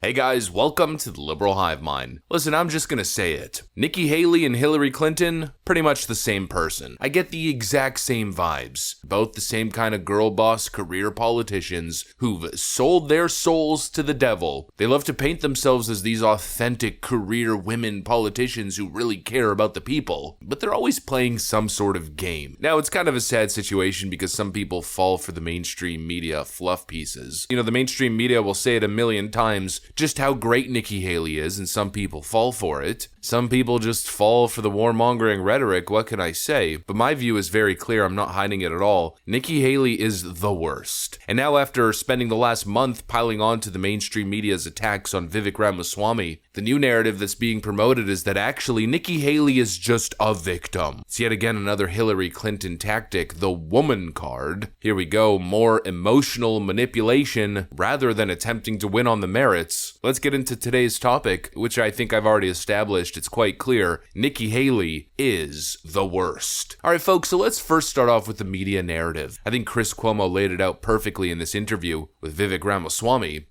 Hey guys, welcome to the Liberal Hive Mind. Listen, I'm just gonna say it. Nikki Haley and Hillary Clinton, pretty much the same person. I get the exact same vibes. Both the same kind of girl boss career politicians who've sold their souls to the devil. They love to paint themselves as these authentic career women politicians who really care about the people, but they're always playing some sort of game. Now, it's kind of a sad situation because some people fall for the mainstream media fluff pieces. You know, the mainstream media will say it a million times just how great Nikki Haley is, and some people fall for it. Some people just fall for the warmongering rhetoric, what can I say? But my view is very clear, I'm not hiding it at all. Nikki Haley is the worst. And now after spending the last month piling on to the mainstream media's attacks on Vivek Ramaswamy, the new narrative that's being promoted is that actually Nikki Haley is just a victim. It's yet again another Hillary Clinton tactic, the woman card. Here we go, more emotional manipulation rather than attempting to win on the merits. Let's get into today's topic, which I think I've already established. It's quite clear. Nikki Haley is the worst. All right, folks, so let's first start off with the media narrative. I think Chris Cuomo laid it out perfectly in this interview with Vivek Ramaswamy.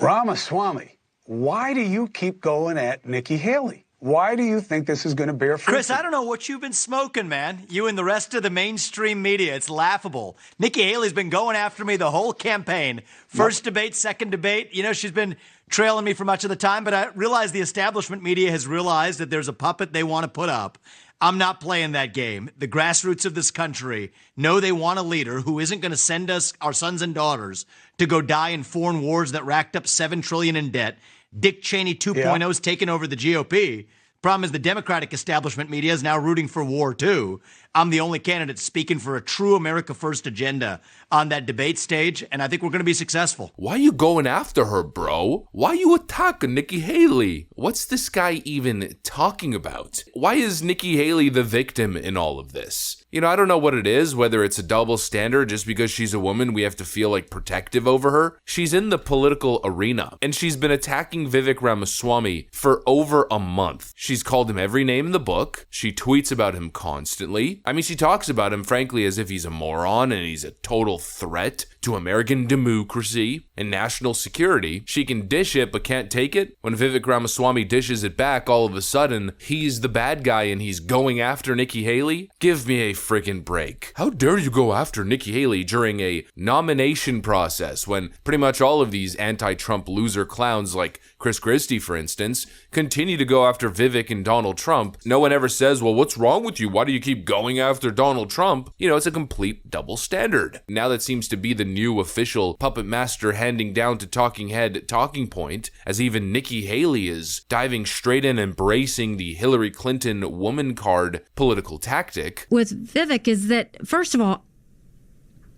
Ramaswamy, why do you keep going at Nikki Haley? Why do you think this is going to bear fruit? Chris, I don't know what you've been smoking, man. You and the rest of the mainstream media. It's laughable. Nikki Haley's been going after me the whole campaign. First debate, second debate. You know, she's been trailing me for much of the time, but I realize the establishment media has realized that there's a puppet they want to put up. I'm not playing that game. The grassroots of this country know they want a leader who isn't going to send us, our sons and daughters, to go die in foreign wars that racked up $7 trillion in debt. Dick Cheney 2.0 is taking over the GOP. Problem is the Democratic establishment media is now rooting for war, too. I'm the only candidate speaking for a true America First agenda on that debate stage, and I think we're going to be successful. Why you going after her, bro? Why you attacking Nikki Haley? What's this guy even talking about? Why is Nikki Haley the victim in all of this? You know, I don't know what it is, whether it's a double standard just because she's a woman, we have to feel like protective over her. She's in the political arena, and she's been attacking Vivek Ramaswamy for over a month. She's called him every name in the book. She tweets about him constantly. I mean, she talks about him, frankly, as if he's a moron and he's a total threat to American democracy and national security. She can dish it, but can't take it. When Vivek Ramaswamy dishes it back, all of a sudden, he's the bad guy and he's going after Nikki Haley? Give me a freaking break. How dare you go after Nikki Haley during a nomination process when pretty much all of these anti-Trump loser clowns like Chris Christie, for instance, continue to go after Vivek and Donald Trump. No one ever says, well, what's wrong with you? Why do you keep going after Donald Trump? You know, it's a complete double standard. Now that seems to be the new official puppet master handing down to talking head talking point, as even Nikki Haley is diving straight in, embracing the Hillary Clinton woman card political tactic. With Vivek is that, first of all,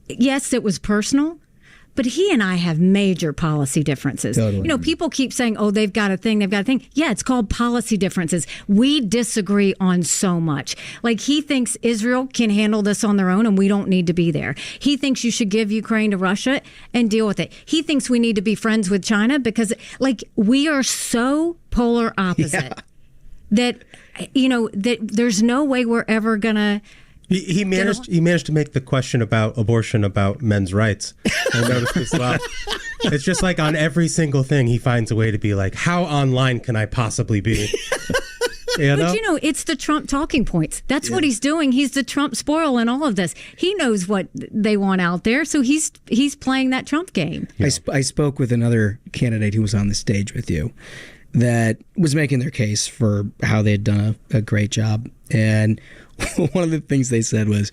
yes, it was personal, but he and I have major policy differences. Totally. You know, people keep saying, oh, they've got a thing. Yeah, it's called policy differences. We disagree on so much. Like, he thinks Israel can handle this on their own and we don't need to be there. He thinks you should give Ukraine to Russia and deal with it. He thinks we need to be friends with China because, like, we are so polar opposite that, you know, that there's no way we're ever going to... He managed to make the question about abortion about men's rights. I noticed as well. It's just like on every single thing, he finds a way to be like, how online can I possibly be? You know? But, you know, it's the Trump talking points. That's what he's doing. He's the Trump spoil in all of this. He knows what they want out there, so he's playing that Trump game. Yeah. I spoke with another candidate who was on the stage with you that was making their case for how they had done a great job. And one of the things they said was,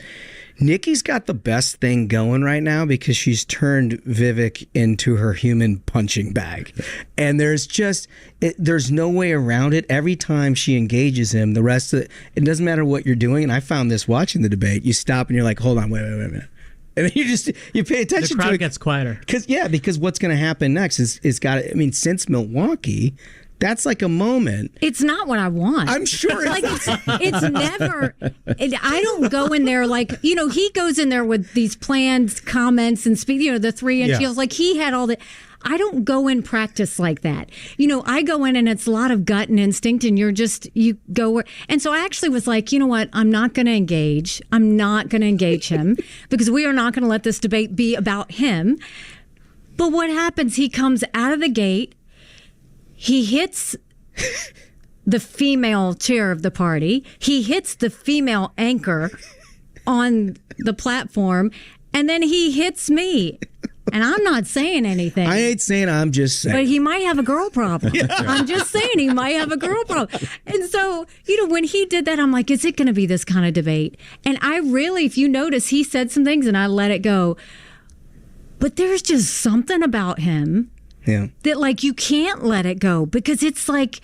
Nikki's got the best thing going right now because she's turned Vivek into her human punching bag. And there's no way around it. Every time she engages him, the rest of it doesn't matter what you're doing. And I found this watching the debate. You stop and you're like, hold on, wait a minute. And then you pay attention to it. The crowd gets quieter. Because what's going to happen next is since Milwaukee, that's like a moment. It's not what I want. I'm sure it's never. I don't go in there like, you know, he goes in there with these planned comments and speak, you know, the 3-inch heels. Like, he had all the. I don't go in practice like that. You know, I go in and it's a lot of gut and instinct, and you go. And so I actually was like, you know what? I'm not going to engage. I'm not going to engage him because we are not going to let this debate be about him. But what happens? He comes out of the gate, he hits the female chair of the party, he hits the female anchor on the platform, and then he hits me. And I'm not saying anything. I ain't saying, I'm just saying. But he might have a girl problem. I'm just saying he might have a girl problem. And so, when he did that, I'm like, is it going to be this kind of debate? And I really, if you notice, he said some things and I let it go. But there's just something about him that, like, you can't let it go because it's like,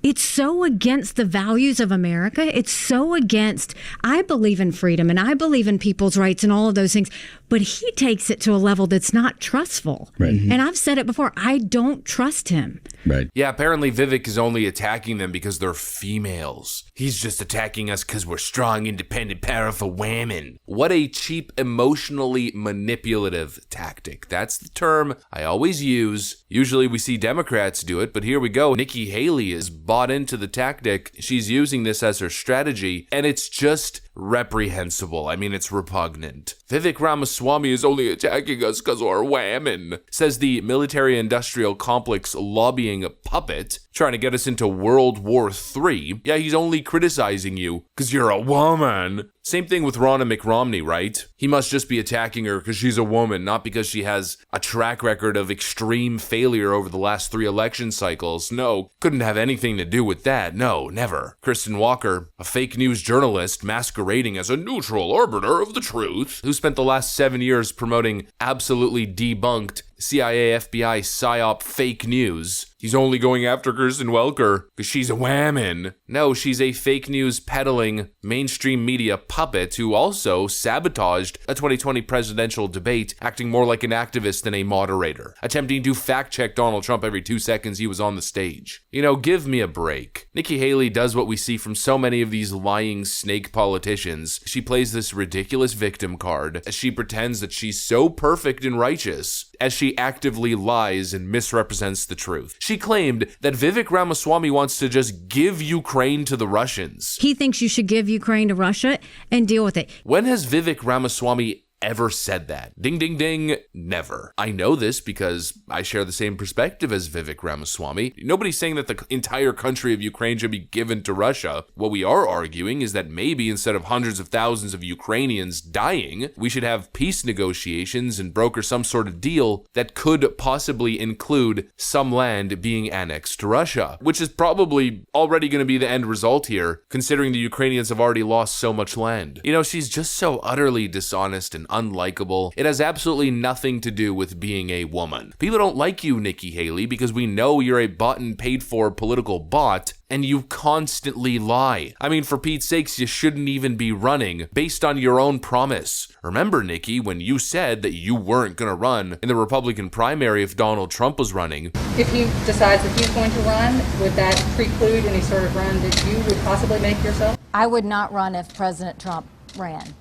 it's so against the values of America. It's so against, I believe in freedom and I believe in people's rights and all of those things. But he takes it to a level that's not trustful. Right. And I've said it before, I don't trust him. Right. Yeah, apparently Vivek is only attacking them because they're females. He's just attacking us because we're strong, independent, powerful women. What a cheap, emotionally manipulative tactic. That's the term I always use. Usually we see Democrats do it, but here we go. Nikki Haley is bought into the tactic. She's using this as her strategy, and it's just reprehensible. I mean, it's repugnant. Vivek Ramaswamy is only attacking us because we're women, says the military-industrial complex lobbying puppet, trying to get us into World War III. Yeah, he's only criticizing you because you're a woman. Same thing with Ronna McRomney, right? He must just be attacking her because she's a woman, not because she has a track record of extreme failure over the last 3 election cycles. No, couldn't have anything to do with that. No, never. Kristen Walker, a fake news journalist masquerading as a neutral arbiter of the truth, who spent the last 7 years promoting absolutely debunked CIA, FBI, PSYOP fake news. He's only going after Kirsten Welker because she's a woman. No, she's a fake news peddling mainstream media puppet who also sabotaged a 2020 presidential debate, acting more like an activist than a moderator, attempting to fact check Donald Trump every 2 seconds he was on the stage. Give me a break. Nikki Haley does what we see from so many of these lying snake politicians. She plays this ridiculous victim card as she pretends that she's so perfect and righteous as she actively lies and misrepresents the truth. She claimed that Vivek Ramaswamy wants to just give Ukraine to the Russians. He thinks you should give Ukraine to Russia and deal with it. When has Vivek Ramaswamy ever said that? Ding, ding, ding. Never. I know this because I share the same perspective as Vivek Ramaswamy. Nobody's saying that the entire country of Ukraine should be given to Russia. What we are arguing is that maybe instead of hundreds of thousands of Ukrainians dying, we should have peace negotiations and broker some sort of deal that could possibly include some land being annexed to Russia, which is probably already going to be the end result here, considering the Ukrainians have already lost so much land. She's just so utterly dishonest and unlikable. It has absolutely nothing to do with being a woman. People don't like you, Nikki Haley, because we know you're a bought and paid for political bot, and you constantly lie. I mean, for Pete's sakes, you shouldn't even be running based on your own promise. Remember, Nikki, when you said that you weren't going to run in the Republican primary if Donald Trump was running. If he decides that he's going to run, would that preclude any sort of run that you would possibly make yourself? I would not run if President Trump ran.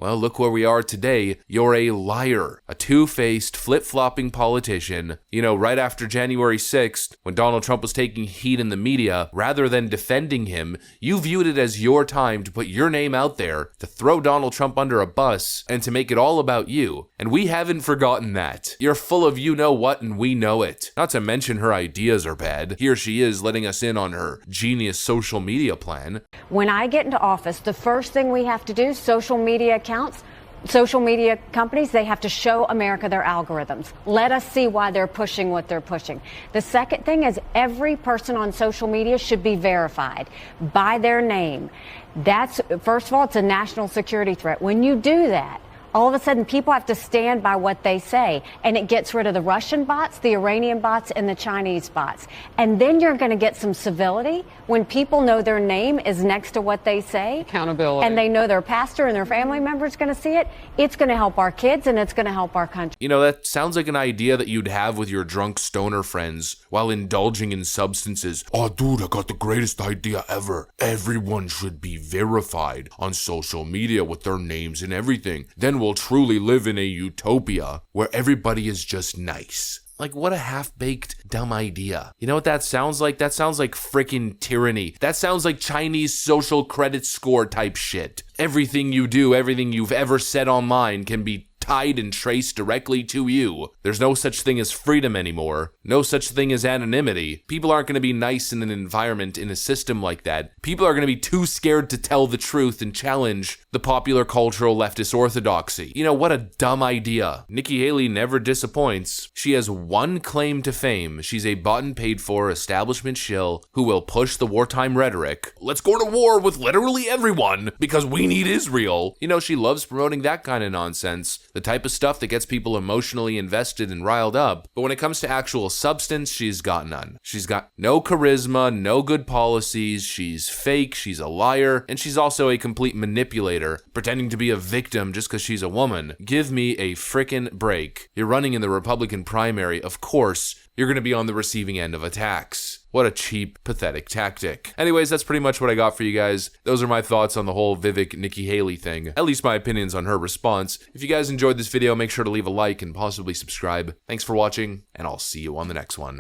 Well, look where we are today. You're a liar, a two-faced, flip-flopping politician. Right after January 6th, when Donald Trump was taking heat in the media, rather than defending him, you viewed it as your time to put your name out there, to throw Donald Trump under a bus, and to make it all about you. And we haven't forgotten that. You're full of you-know-what, and we know it. Not to mention her ideas are bad. Here she is letting us in on her genius social media plan. When I get into office, the first thing we have to do, social media accounts, social media companies, they have to show America their algorithms. Let us see why they're pushing what they're pushing. The second thing is every person on social media should be verified by their name. That's, first of all, it's a national security threat. When you do that, all of a sudden people have to stand by what they say, and it gets rid of the Russian bots, the Iranian bots, and the Chinese bots. And then you're going to get some civility when people know their name is next to what they say. Accountability. And they know their pastor and their family member is going to see it. It's going to help our kids, and it's going to help our country. That sounds like an idea that you'd have with your drunk stoner friends while indulging in substances. Oh, dude, I got the greatest idea ever. Everyone should be verified on social media with their names and everything. Then we'll truly live in a utopia where everybody is just nice. Like, what a half-baked, dumb idea. You know what that sounds like? That sounds like frickin' tyranny. That sounds like Chinese social credit score type shit. Everything you do, everything you've ever said online can be tied and traced directly to you. There's no such thing as freedom anymore. No such thing as anonymity. People aren't going to be nice in an environment, in a system like that. People are going to be too scared to tell the truth and challenge the popular cultural leftist orthodoxy. You know, what a dumb idea. Nikki Haley never disappoints. She has one claim to fame. She's a bought and paid for establishment shill who will push the wartime rhetoric. Let's go to war with literally everyone because we need Israel. You know, she loves promoting that kind of nonsense, the type of stuff that gets people emotionally invested and riled up. But when it comes to actual substance, she's got none. She's got no charisma, no good policies. She's fake, she's a liar, and she's also a complete manipulator, pretending to be a victim just because she's a woman. Give me a frickin' break. You're running in the Republican primary, of course you're going to be on the receiving end of attacks. What a cheap, pathetic tactic. Anyways, that's pretty much what I got for you guys. Those are my thoughts on the whole Vivek Nikki Haley thing. At least my opinions on her response. If you guys enjoyed this video, make sure to leave a like and possibly subscribe. Thanks for watching, and I'll see you on the next one.